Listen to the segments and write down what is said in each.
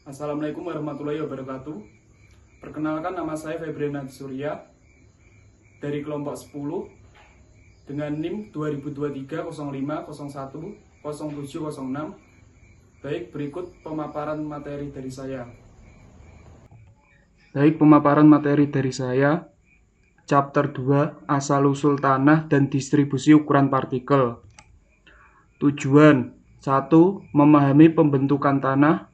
Assalamualaikum warahmatullahi wabarakatuh. Perkenalkan, nama saya Febrian Surya dari kelompok 10 dengan NIM 2023-05-01-0706. Baik, berikut pemaparan materi dari saya. Chapter 2, Asal-usul tanah dan distribusi ukuran partikel. Tujuan 1. Memahami pembentukan tanah.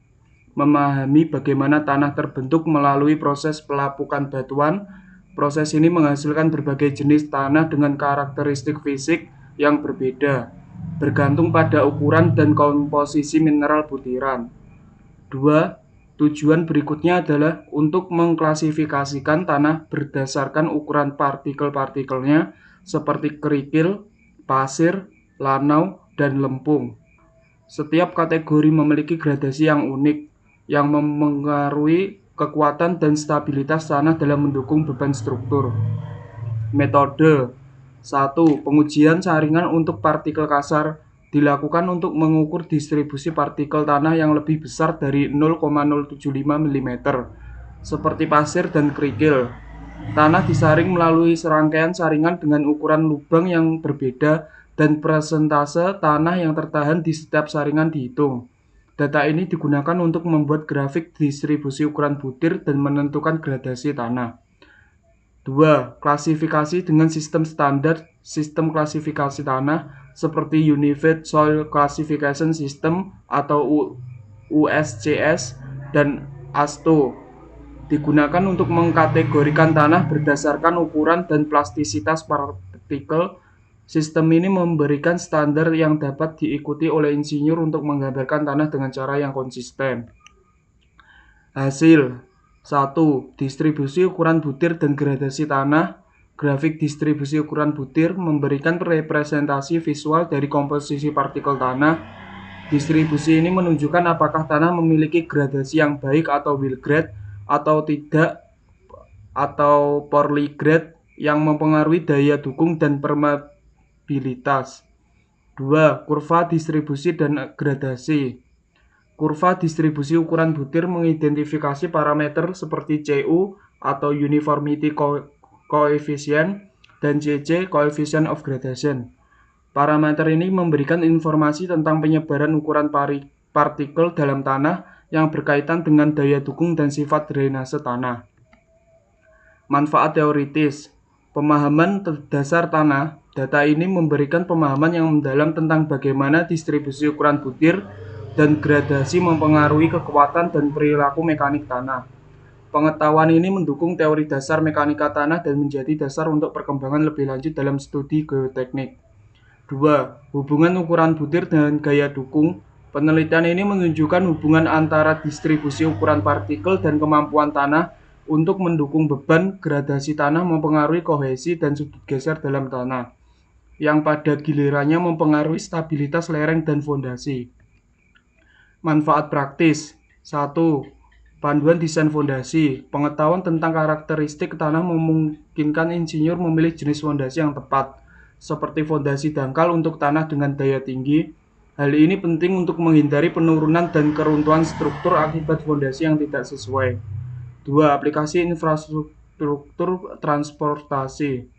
Memahami bagaimana tanah terbentuk melalui proses pelapukan batuan. Proses ini menghasilkan berbagai jenis tanah dengan karakteristik fisik yang berbeda, bergantung pada ukuran dan komposisi mineral butiran. 2. Tujuan berikutnya adalah untuk mengklasifikasikan tanah berdasarkan ukuran partikel-partikelnya seperti kerikil, pasir, lanau, dan lempung. Setiap kategori memiliki gradasi yang unik yang mempengaruhi kekuatan dan stabilitas tanah dalam mendukung beban struktur. Metode 1. Pengujian saringan untuk partikel kasar dilakukan untuk mengukur distribusi partikel tanah yang lebih besar dari 0,075 mm, seperti pasir dan kerikil. Tanah disaring melalui serangkaian saringan dengan ukuran lubang yang berbeda dan persentase tanah yang tertahan di setiap saringan dihitung. Data ini digunakan untuk membuat grafik distribusi ukuran butir dan menentukan gradasi tanah. 2. Klasifikasi dengan sistem standar. Sistem klasifikasi tanah seperti Unified Soil Classification System atau USCS dan ASTO digunakan untuk mengkategorikan tanah berdasarkan ukuran dan plastisitas partikel. Sistem ini memberikan standar yang dapat diikuti oleh insinyur untuk menggambarkan tanah dengan cara yang konsisten. Hasil 1. Distribusi ukuran butir dan gradasi tanah. Grafik distribusi ukuran butir memberikan representasi visual dari komposisi partikel tanah. Distribusi ini menunjukkan apakah tanah memiliki gradasi yang baik atau well grade atau tidak, atau poorly grade yang mempengaruhi daya dukung dan permeabilitas. 2. Kurva distribusi dan gradasi. Kurva distribusi ukuran butir mengidentifikasi parameter seperti CU atau Uniformity Coefficient dan CC Coefficient of Gradation. Parameter ini memberikan informasi tentang penyebaran ukuran partikel dalam tanah yang berkaitan dengan daya dukung dan sifat drainase tanah. Manfaat teoritis. Pemahaman dasar tanah. Data ini memberikan pemahaman yang mendalam tentang bagaimana distribusi ukuran butir dan gradasi mempengaruhi kekuatan dan perilaku mekanik tanah. Pengetahuan ini mendukung teori dasar mekanika tanah dan menjadi dasar untuk perkembangan lebih lanjut dalam studi geoteknik. 2. Hubungan ukuran butir dan gaya dukung. Penelitian ini menunjukkan hubungan antara distribusi ukuran partikel dan kemampuan tanah untuk mendukung beban. Gradasi tanah mempengaruhi kohesi dan sudut geser dalam tanah, yang pada gilirannya mempengaruhi stabilitas lereng dan fondasi. Manfaat praktis. 1. Panduan desain fondasi. Pengetahuan tentang karakteristik tanah memungkinkan insinyur memilih jenis fondasi yang tepat, seperti fondasi dangkal untuk tanah dengan daya tinggi. Hal ini penting untuk menghindari penurunan dan keruntuhan struktur akibat fondasi yang tidak sesuai. 2. Aplikasi infrastruktur transportasi.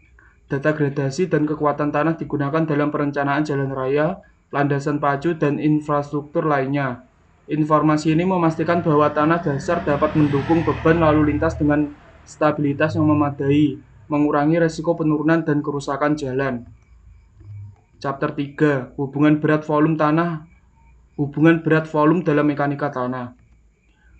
Data gradasi dan kekuatan tanah digunakan dalam perencanaan jalan raya, landasan pacu, dan infrastruktur lainnya. Informasi ini memastikan bahwa tanah dasar dapat mendukung beban lalu lintas dengan stabilitas yang memadai, mengurangi risiko penurunan dan kerusakan jalan. Chapter 3. Hubungan berat volume tanah. Hubungan berat volume dalam mekanika tanah.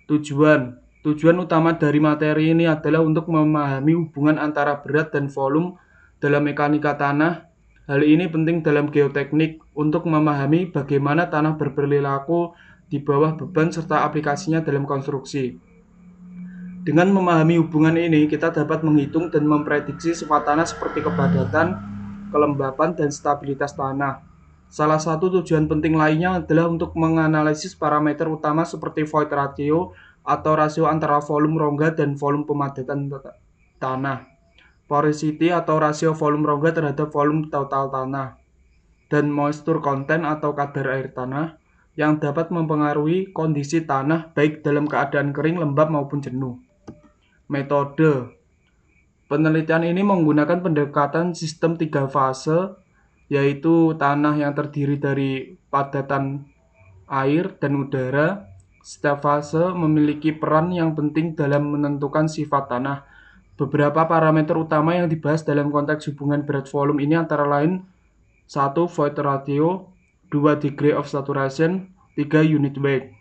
Tujuan utama dari materi ini adalah untuk memahami hubungan antara berat dan volume dalam mekanika tanah. Hal ini penting dalam geoteknik untuk memahami bagaimana tanah berperilaku di bawah beban serta aplikasinya dalam konstruksi. Dengan memahami hubungan ini, kita dapat menghitung dan memprediksi sifat tanah seperti kepadatan, kelembapan, dan stabilitas tanah. Salah satu tujuan penting lainnya adalah untuk menganalisis parameter utama seperti void ratio atau rasio antara volume rongga dan volume pemadatan tanah, porosity atau rasio volume rongga terhadap volume total tanah, dan moisture content atau kadar air tanah, yang dapat mempengaruhi kondisi tanah baik dalam keadaan kering, lembab maupun jenuh. Metode penelitian ini menggunakan pendekatan sistem 3 fase, yaitu tanah yang terdiri dari padatan air dan udara. Setiap fase memiliki peran yang penting dalam menentukan sifat tanah. Beberapa parameter utama yang dibahas dalam konteks hubungan berat volume ini antara lain 1. Void ratio, 2. Degree of saturation, 3. Unit weight.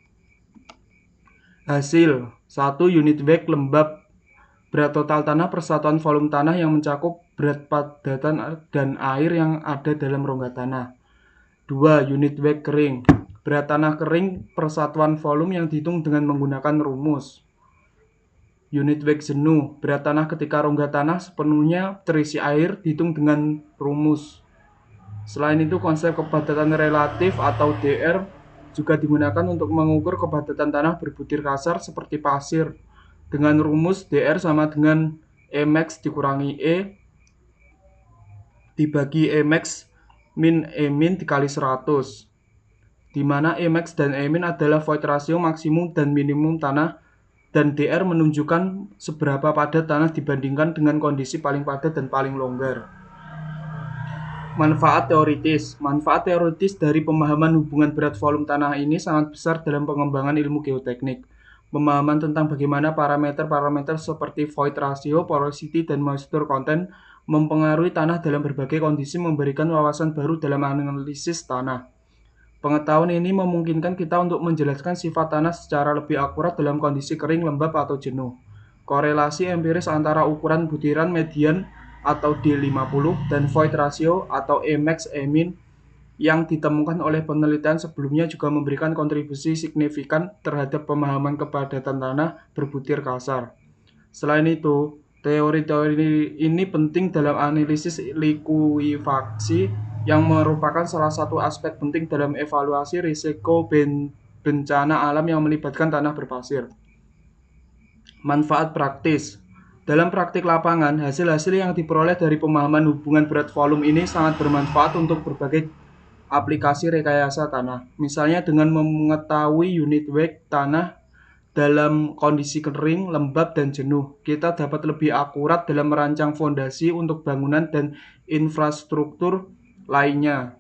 Hasil 1. Unit weight lembab, berat total tanah per satuan volume tanah yang mencakup berat padatan dan air yang ada dalam rongga tanah. 2. Unit weight kering, berat tanah kering per satuan volume yang dihitung dengan menggunakan rumus. Unit weight jenuh, berat tanah ketika rongga tanah sepenuhnya terisi air dihitung dengan rumus. Selain itu, konsep kepadatan relatif atau DR juga digunakan untuk mengukur kepadatan tanah berbutir kasar seperti pasir dengan rumus DR sama dengan Emax dikurangi E dibagi Emax min E min dikali 100, di mana Emax dan E min adalah void ratio maksimum dan minimum tanah dan DR menunjukkan seberapa padat tanah dibandingkan dengan kondisi paling padat dan paling longgar. Manfaat teoritis. Manfaat teoritis dari pemahaman hubungan berat volume tanah ini sangat besar dalam pengembangan ilmu geoteknik. Pemahaman tentang bagaimana parameter-parameter seperti void ratio, porosity, dan moisture content mempengaruhi tanah dalam berbagai kondisi memberikan wawasan baru dalam analisis tanah. Pengetahuan ini memungkinkan kita untuk menjelaskan sifat tanah secara lebih akurat dalam kondisi kering, lembab, atau jenuh. Korelasi empiris antara ukuran butiran median atau D50 dan void ratio atau Emax Emin yang ditemukan oleh penelitian sebelumnya juga memberikan kontribusi signifikan terhadap pemahaman kepadatan tanah berbutir kasar. Selain itu, teori-teori ini penting dalam analisis likuifaksi yang merupakan salah satu aspek penting dalam evaluasi risiko bencana alam yang melibatkan tanah berpasir. Manfaat praktis. Dalam praktik lapangan, hasil-hasil yang diperoleh dari pemahaman hubungan berat volume ini sangat bermanfaat untuk berbagai aplikasi rekayasa tanah. Misalnya dengan mengetahui unit weight tanah dalam kondisi kering, lembab, dan jenuh, kita dapat lebih akurat dalam merancang fondasi untuk bangunan dan infrastruktur lainnya.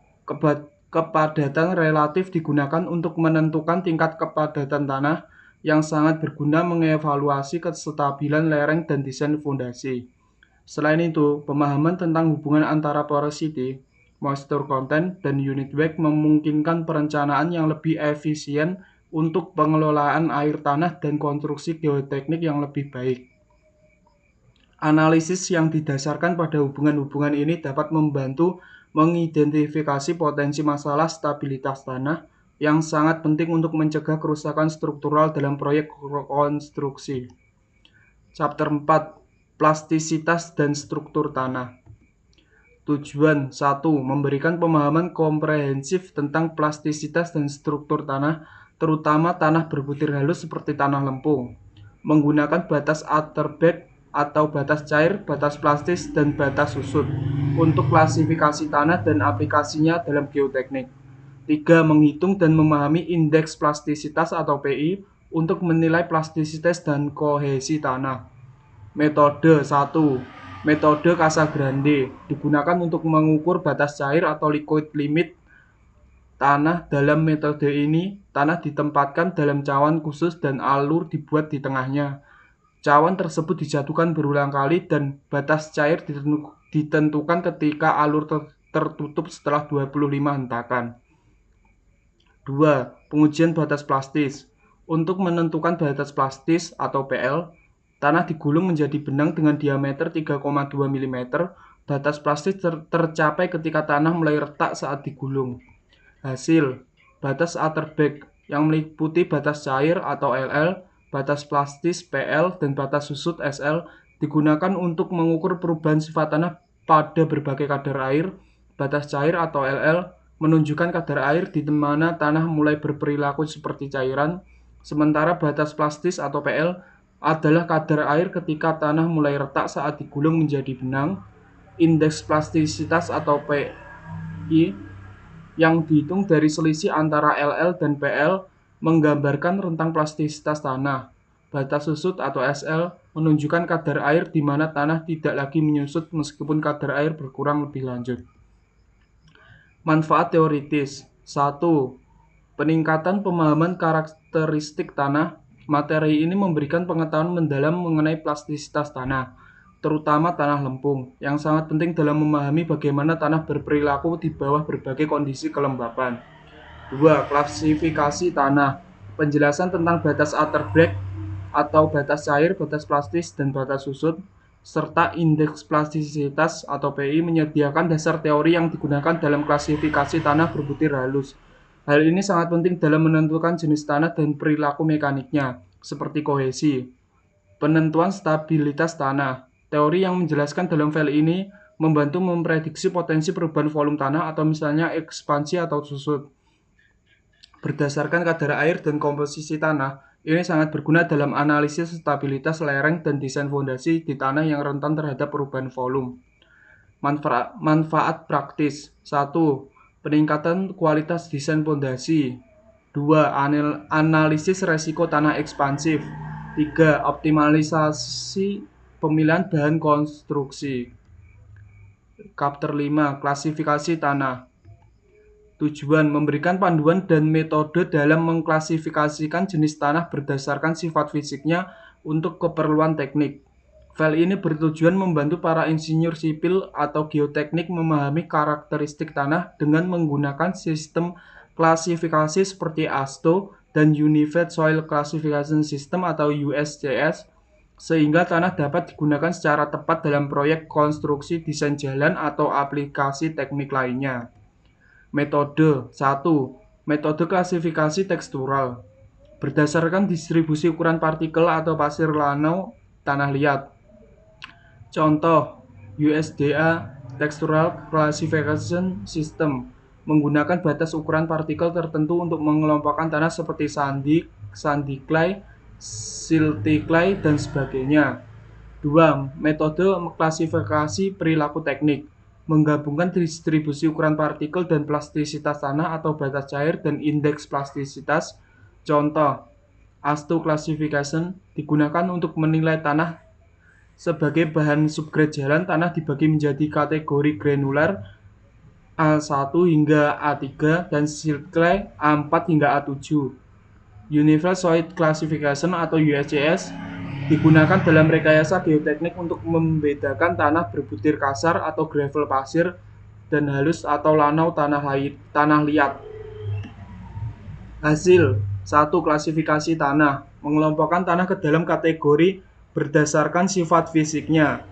Kepadatan relatif digunakan untuk menentukan tingkat kepadatan tanah yang sangat berguna mengevaluasi kestabilan lereng dan desain fondasi. Selain itu, pemahaman tentang hubungan antara porosity, moisture content, dan unit weight memungkinkan perencanaan yang lebih efisien untuk pengelolaan air tanah dan konstruksi geoteknik yang lebih baik. Analisis yang didasarkan pada hubungan-hubungan ini dapat membantu mengidentifikasi potensi masalah stabilitas tanah yang sangat penting untuk mencegah kerusakan struktural dalam proyek konstruksi. Chapter 4. Plastisitas dan struktur tanah. Tujuan 1. Memberikan pemahaman komprehensif tentang plastisitas dan struktur tanah, terutama tanah berbutir halus seperti tanah lempung, menggunakan batas Atterberg atau batas cair, batas plastis, dan batas susut untuk klasifikasi tanah dan aplikasinya dalam geoteknik. 3. Menghitung dan memahami indeks plastisitas atau PI untuk menilai plastisitas dan kohesi tanah. Metode 1. Metode Casagrande digunakan untuk mengukur batas cair atau liquid limit tanah. Dalam metode ini, tanah ditempatkan dalam cawan khusus dan alur dibuat di tengahnya. Cawan tersebut dijatuhkan berulang kali dan batas cair ditentukan ketika alur tertutup setelah 25 hentakan. 2. Pengujian batas plastis. Untuk menentukan batas plastis atau PL, tanah digulung menjadi benang dengan diameter 3,2 mm. Batas plastis tercapai ketika tanah mulai retak saat digulung. Hasil, batas Atterberg yang meliputi batas cair atau LL, batas plastis PL, dan batas susut SL digunakan untuk mengukur perubahan sifat tanah pada berbagai kadar air. Batas cair atau LL menunjukkan kadar air di mana tanah mulai berperilaku seperti cairan, sementara batas plastis atau PL adalah kadar air ketika tanah mulai retak saat digulung menjadi benang. Indeks plastisitas atau PI yang dihitung dari selisih antara LL dan PL menggambarkan rentang plastisitas tanah. Batas susut atau SL menunjukkan kadar air di mana tanah tidak lagi menyusut meskipun kadar air berkurang lebih lanjut. Manfaat teoritis. 1. Peningkatan pemahaman karakteristik tanah. Materi ini memberikan pengetahuan mendalam mengenai plastisitas tanah, terutama tanah lempung, yang sangat penting dalam memahami bagaimana tanah berperilaku di bawah berbagai kondisi kelembapan. 2. Klasifikasi tanah. Penjelasan tentang batas Atterberg atau batas cair, batas plastis, dan batas susut, serta indeks plastisitas atau PI menyediakan dasar teori yang digunakan dalam klasifikasi tanah berbutir halus. Hal ini sangat penting dalam menentukan jenis tanah dan perilaku mekaniknya, seperti kohesi. Penentuan stabilitas tanah. Teori yang menjelaskan dalam file ini membantu memprediksi potensi perubahan volume tanah atau misalnya ekspansi atau susut. Berdasarkan kadar air dan komposisi tanah, ini sangat berguna dalam analisis stabilitas lereng dan desain fondasi di tanah yang rentan terhadap perubahan volume. Manfaat praktis. 1. Peningkatan kualitas desain fondasi. 2. Analisis resiko tanah ekspansif. 3. Optimalisasi pemilihan bahan konstruksi. Chapter 5. Klasifikasi tanah. Tujuan memberikan panduan dan metode dalam mengklasifikasikan jenis tanah berdasarkan sifat fisiknya untuk keperluan teknik. File ini bertujuan membantu para insinyur sipil atau geoteknik memahami karakteristik tanah dengan menggunakan sistem klasifikasi seperti ASTO dan Unified Soil Classification System atau USCS, sehingga tanah dapat digunakan secara tepat dalam proyek konstruksi, desain jalan, atau aplikasi teknik lainnya. Metode 1. Metode klasifikasi tekstural. Berdasarkan distribusi ukuran partikel atau pasir lanau tanah liat. Contoh, USDA Textural Classification System menggunakan batas ukuran partikel tertentu untuk mengelompokkan tanah seperti sandy clay, silty clay, dan sebagainya. 2. Metode klasifikasi perilaku teknik menggabungkan distribusi ukuran partikel dan plastisitas tanah atau batas cair dan indeks plastisitas. Contoh, ASTO classification digunakan untuk menilai tanah sebagai bahan subgrade jalan. Tanah dibagi menjadi kategori granular A1 hingga A3 dan silt clay A4 hingga A7. Unified Soil Classification atau USCS digunakan dalam rekayasa geoteknik untuk membedakan tanah berbutir kasar atau gravel pasir dan halus atau lanau tanah liat. Hasil 1. Klasifikasi tanah mengelompokkan tanah ke dalam kategori berdasarkan sifat fisiknya.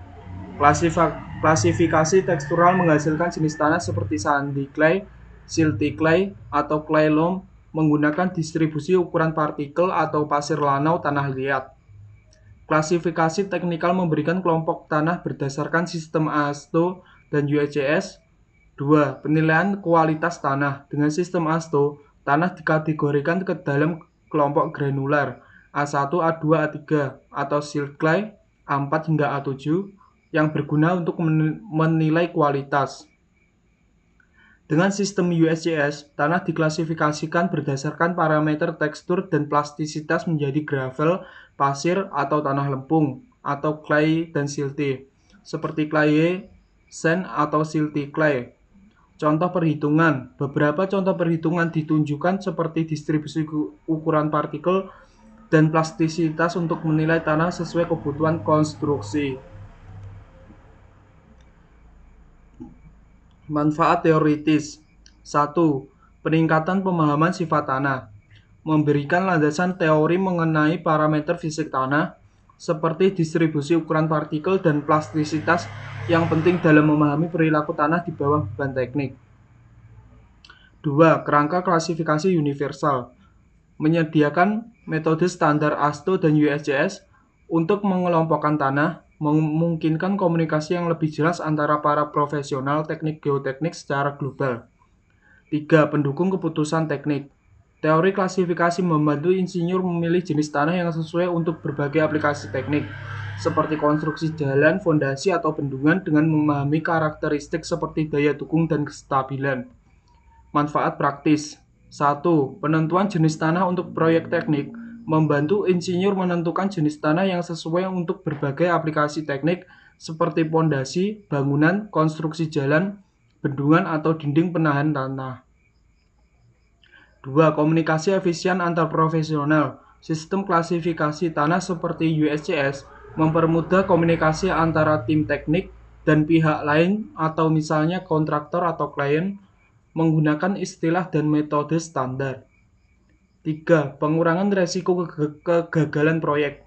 Klasifikasi tekstural menghasilkan jenis tanah seperti sandy clay, silty clay, atau clay loam menggunakan distribusi ukuran partikel atau pasir lanau tanah liat. Klasifikasi teknikal memberikan kelompok tanah berdasarkan sistem ASTO dan USCS. 2. Penilaian kualitas tanah. Dengan sistem ASTO, tanah dikategorikan ke dalam kelompok granular A1, A2, A3 atau silt clay A4 hingga A7 yang berguna untuk menilai kualitas. Dengan sistem USCS, tanah diklasifikasikan berdasarkan parameter tekstur dan plastisitas menjadi gravel, pasir, atau tanah lempung, atau clay dan silty, seperti clay sand atau silty clay. Contoh perhitungan. Beberapa contoh perhitungan ditunjukkan seperti distribusi ukuran partikel dan plastisitas untuk menilai tanah sesuai kebutuhan konstruksi. Manfaat teoritis. 1. Peningkatan pemahaman sifat tanah. Memberikan landasan teori mengenai parameter fisik tanah, seperti distribusi ukuran partikel dan plastisitas yang penting dalam memahami perilaku tanah di bawah beban teknik. 2. Kerangka klasifikasi universal. Menyediakan metode standar ASTO dan USCS untuk mengelompokkan tanah, memungkinkan komunikasi yang lebih jelas antara para profesional teknik geoteknik secara global. 3. Pendukung keputusan teknik. Teori klasifikasi membantu insinyur memilih jenis tanah yang sesuai untuk berbagai aplikasi teknik, seperti konstruksi jalan, fondasi, atau bendungan dengan memahami karakteristik seperti daya dukung dan kestabilan. Manfaat praktis. 1. Penentuan jenis tanah untuk proyek teknik. Membantu insinyur menentukan jenis tanah yang sesuai untuk berbagai aplikasi teknik seperti pondasi, bangunan, konstruksi jalan, bendungan atau dinding penahan tanah. 2. Komunikasi efisien antar profesional. Sistem klasifikasi tanah seperti USCS mempermudah komunikasi antara tim teknik dan pihak lain atau misalnya kontraktor atau klien menggunakan istilah dan metode standar. 3. Pengurangan resiko kegagalan proyek.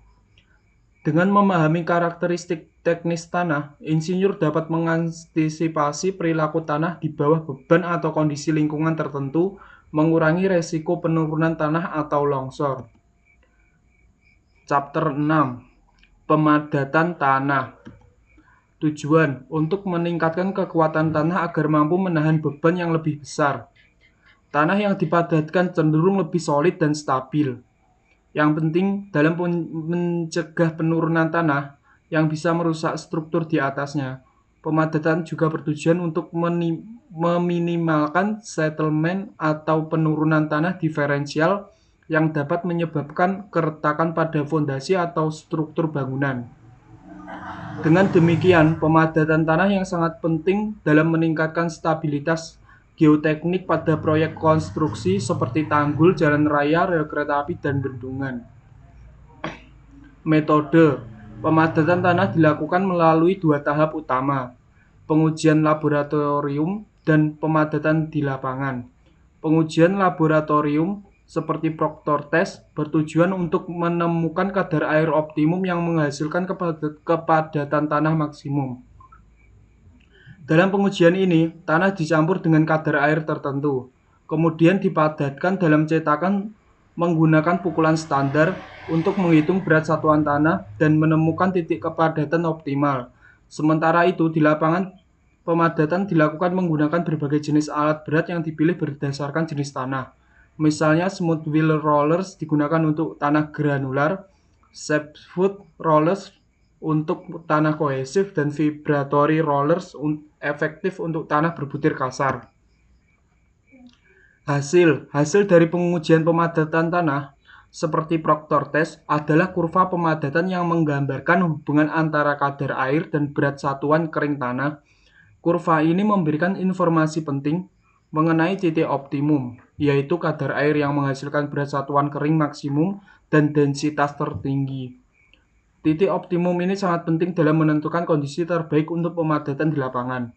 Dengan memahami karakteristik teknis tanah, insinyur dapat mengantisipasi perilaku tanah di bawah beban atau kondisi lingkungan tertentu, mengurangi resiko penurunan tanah atau longsor. Chapter 6. Pemadatan tanah. Tujuan untuk meningkatkan kekuatan tanah agar mampu menahan beban yang lebih besar. Tanah yang dipadatkan cenderung lebih solid dan stabil. Yang penting dalam mencegah penurunan tanah yang bisa merusak struktur di atasnya. Pemadatan juga bertujuan untuk meminimalkan settlement atau penurunan tanah diferensial yang dapat menyebabkan keretakan pada fondasi atau struktur bangunan. Dengan demikian, pemadatan tanah yang sangat penting dalam meningkatkan stabilitas geoteknik pada proyek konstruksi seperti tanggul, jalan raya, rel kereta api, dan bendungan. Metode pemadatan tanah dilakukan melalui 2 tahap utama, pengujian laboratorium dan pemadatan di lapangan. Pengujian laboratorium seperti Proctor test bertujuan untuk menemukan kadar air optimum yang menghasilkan kepadatan tanah maksimum. Dalam pengujian ini, tanah dicampur dengan kadar air tertentu, kemudian dipadatkan dalam cetakan menggunakan pukulan standar untuk menghitung berat satuan tanah dan menemukan titik kepadatan optimal. Sementara itu, di lapangan, pemadatan dilakukan menggunakan berbagai jenis alat berat yang dipilih berdasarkan jenis tanah. Misalnya, smooth wheel rollers digunakan untuk tanah granular, shape foot rollers untuk tanah kohesif, dan vibratory rollers efektif untuk tanah berbutir kasar. Hasil dari pengujian pemadatan tanah seperti Proctor test adalah kurva pemadatan yang menggambarkan hubungan antara kadar air dan berat satuan kering tanah. Kurva ini memberikan informasi penting mengenai titik optimum, yaitu kadar air yang menghasilkan berat satuan kering maksimum dan densitas tertinggi. Titik optimum ini sangat penting dalam menentukan kondisi terbaik untuk pemadatan di lapangan.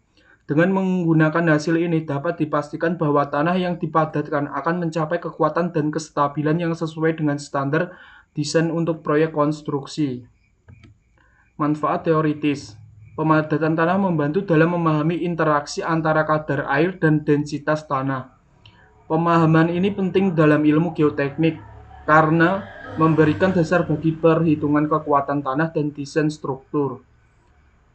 Dengan menggunakan hasil ini dapat dipastikan bahwa tanah yang dipadatkan akan mencapai kekuatan dan kestabilan yang sesuai dengan standar desain untuk proyek konstruksi. Manfaat teoritis. Pemadatan tanah membantu dalam memahami interaksi antara kadar air dan densitas tanah. Pemahaman ini penting dalam ilmu geoteknik karena memberikan dasar bagi perhitungan kekuatan tanah dan desain struktur.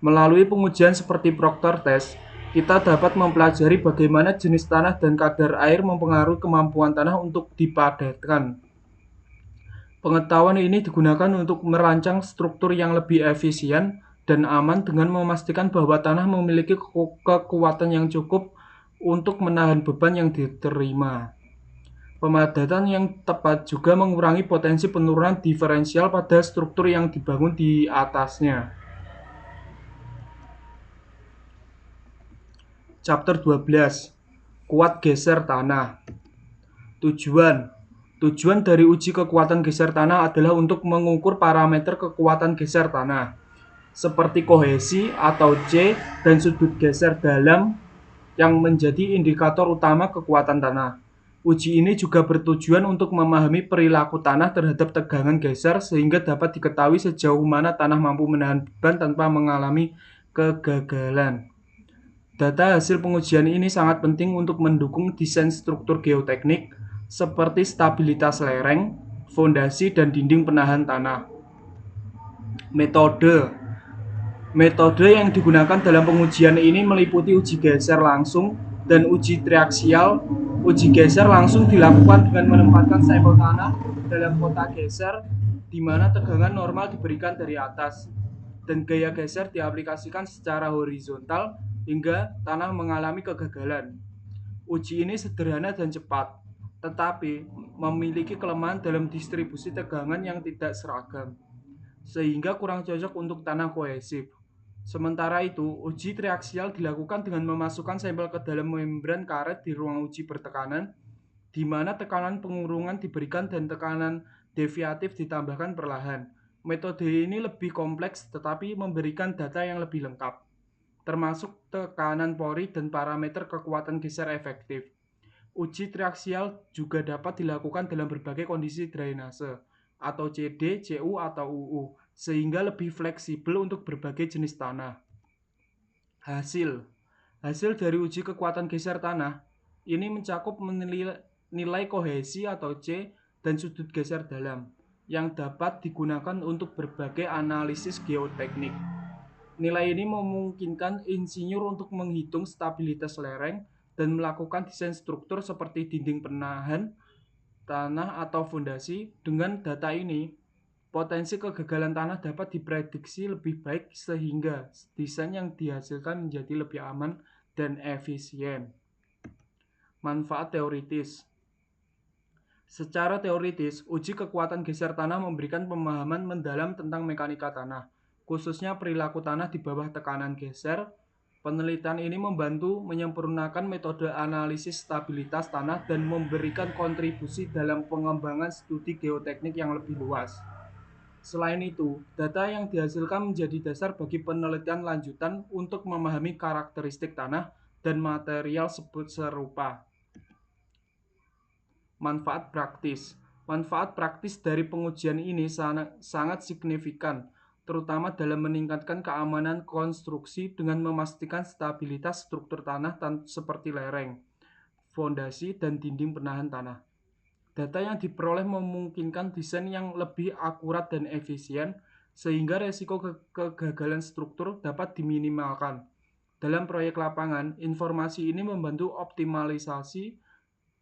Melalui pengujian seperti Proctor test, kita dapat mempelajari bagaimana jenis tanah dan kadar air mempengaruhi kemampuan tanah untuk dipadatkan. Pengetahuan ini digunakan untuk merancang struktur yang lebih efisien dan aman dengan memastikan bahwa tanah memiliki kekuatan yang cukup untuk menahan beban yang diterima. Pemadatan yang tepat juga mengurangi potensi penurunan diferensial pada struktur yang dibangun di atasnya. Chapter 12. Kuat geser tanah. Tujuan dari uji kekuatan geser tanah adalah untuk mengukur parameter kekuatan geser tanah, seperti kohesi atau C dan sudut geser dalam yang menjadi indikator utama kekuatan tanah. Uji ini juga bertujuan untuk memahami perilaku tanah terhadap tegangan geser sehingga dapat diketahui sejauh mana tanah mampu menahan beban tanpa mengalami kegagalan. Data hasil pengujian ini sangat penting untuk mendukung desain struktur geoteknik seperti stabilitas lereng, fondasi, dan dinding penahan tanah. Metode yang digunakan dalam pengujian ini meliputi uji geser langsung dan uji triaksial. Uji geser langsung dilakukan dengan menempatkan sampel tanah dalam kotak geser di mana tegangan normal diberikan dari atas dan gaya geser diaplikasikan secara horizontal hingga tanah mengalami kegagalan. Uji ini sederhana dan cepat, tetapi memiliki kelemahan dalam distribusi tegangan yang tidak seragam, sehingga kurang cocok untuk tanah kohesif. Sementara itu, uji triaksial dilakukan dengan memasukkan sampel ke dalam membran karet di ruang uji bertekanan, di mana tekanan pengurungan diberikan dan tekanan deviatif ditambahkan perlahan. Metode ini lebih kompleks tetapi memberikan data yang lebih lengkap, termasuk tekanan pori dan parameter kekuatan geser efektif. Uji triaksial juga dapat dilakukan dalam berbagai kondisi drainase, atau CD, CU, atau UU, sehingga lebih fleksibel untuk berbagai jenis tanah. Hasil Hasil dari uji kekuatan geser tanah ini mencakup nilai kohesi atau C dan sudut geser dalam yang dapat digunakan untuk berbagai analisis geoteknik. Nilai ini memungkinkan insinyur untuk menghitung stabilitas lereng dan melakukan desain struktur seperti dinding penahan tanah atau fondasi. Dengan data ini, potensi kegagalan tanah dapat diprediksi lebih baik sehingga desain yang dihasilkan menjadi lebih aman dan efisien. Manfaat teoritis. Secara teoritis, uji kekuatan geser tanah memberikan pemahaman mendalam tentang mekanika tanah, khususnya perilaku tanah di bawah tekanan geser. Penelitian ini membantu menyempurnakan metode analisis stabilitas tanah dan memberikan kontribusi dalam pengembangan studi geoteknik yang lebih luas. Selain itu, data yang dihasilkan menjadi dasar bagi penelitian lanjutan untuk memahami karakteristik tanah dan material serupa. Manfaat praktis. Manfaat praktis dari pengujian ini sangat signifikan, terutama dalam meningkatkan keamanan konstruksi dengan memastikan stabilitas struktur tanah seperti lereng, fondasi, dan dinding penahan tanah. Data yang diperoleh memungkinkan desain yang lebih akurat dan efisien, sehingga resiko kegagalan struktur dapat diminimalkan. Dalam proyek lapangan, informasi ini membantu optimalisasi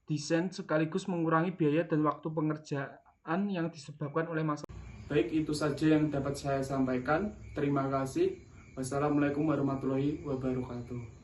desain sekaligus mengurangi biaya dan waktu pengerjaan yang disebabkan oleh masalah. Baik, itu saja yang dapat saya sampaikan. Terima kasih. Wassalamualaikum warahmatullahi wabarakatuh.